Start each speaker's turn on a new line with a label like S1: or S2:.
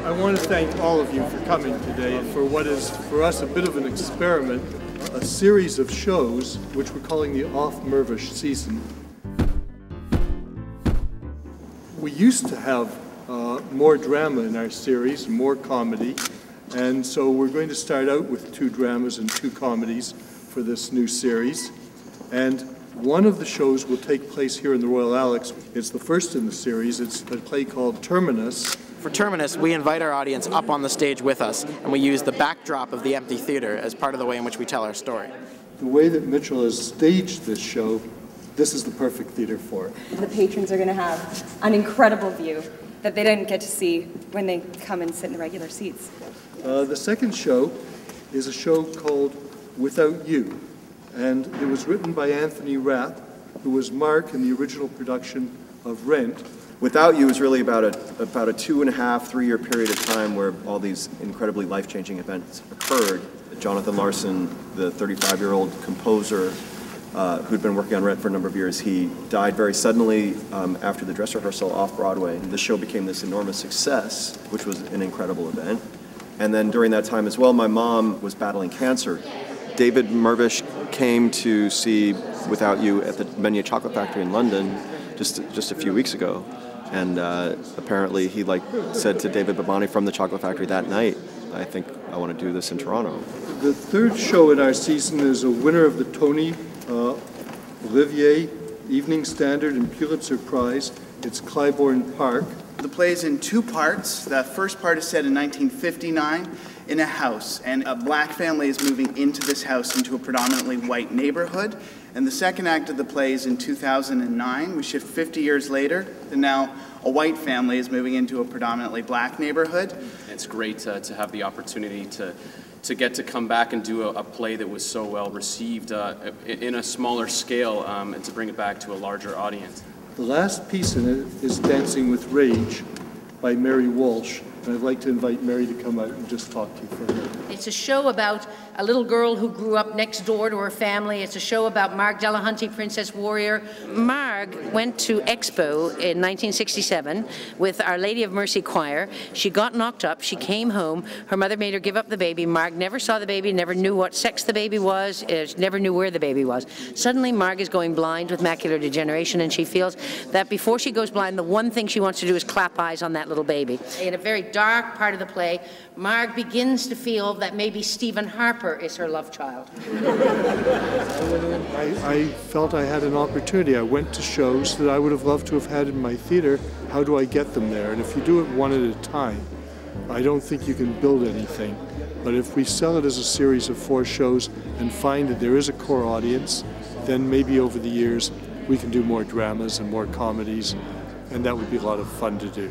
S1: I want to thank all of you for coming today for what is, for us, a bit of an experiment, a series of shows which we're calling the Off-Mirvish season. We used to have more drama in our series, more comedy, and so we're going to start out with 2 dramas and 2 comedies for this new series. And one of the shows will take place here in the Royal Alex. It's the first in the series. It's a play called Terminus.
S2: For Terminus, we invite our audience up on the stage with us, and we use the backdrop of the empty theater as part of the way in which we tell our story.
S1: The way that Mitchell has staged this show, this is the perfect theater for it.
S3: The patrons are going to have an incredible view that they didn't get to see when they come and sit in the regular seats.
S1: The second show is a show called Without You, and it was written by Anthony Rapp, who was Mark in the original production of Rent.
S4: Without You is really about a 2.5, 3 year period of time where all these incredibly life-changing events occurred. Jonathan Larson, the 35-year-old composer who'd been working on Rent for a number of years, he died very suddenly after the dress rehearsal off Broadway. The show became this enormous success, which was an incredible event. And then during that time as well, my mom was battling cancer. David Mirvish came to see Without You at the Meunier Chocolate Factory in London just a few weeks ago. And apparently he said to David Babani from the Chocolate Factory that night, I think I want to do this in Toronto.
S1: The third show in our season is a winner of the Tony, Olivier, Evening Standard, and Pulitzer Prize. It's CLYBOURNE Park.
S5: The play is in 2 parts. The first part is set in 1959 in a house, and a black family is moving into this house into a predominantly white neighborhood. And the second act of the play is in 2009. We shift 50 years later, and now a white family is moving into a predominantly black neighborhood.
S6: It's great to have the opportunity to get to come back and do a play that was so well received in a smaller scale and to bring it back to a larger audience.
S1: The last piece in it is Dancing with Rage by Mary Walsh. And I'd like to invite Mary to come out and just talk to you for a minute.
S7: It's a show about a little girl who grew up next door to her family. It's a show about Marg Delahunty, Princess Warrior. Marg went to Expo in 1967 with Our Lady of Mercy Choir. She got knocked up. She came home. Her mother made her give up the baby. Marg never saw the baby, never knew what sex the baby was, never knew where the baby was. Suddenly, Marg is going blind with macular degeneration, and she feels that before she goes blind, the one thing she wants to do is clap eyes on that little baby. In a very dark part of the play, Marg begins to feel that maybe Stephen Harper is her love child.
S1: I felt I had an opportunity. I went to shows that I would have loved to have had in my theater. How do I get them there? And if you do it one at a time, I don't think you can build anything. But if we sell it as a series of 4 shows and find that there is a core audience, then maybe over the years we can do more dramas and more comedies, and that would be a lot of fun to do.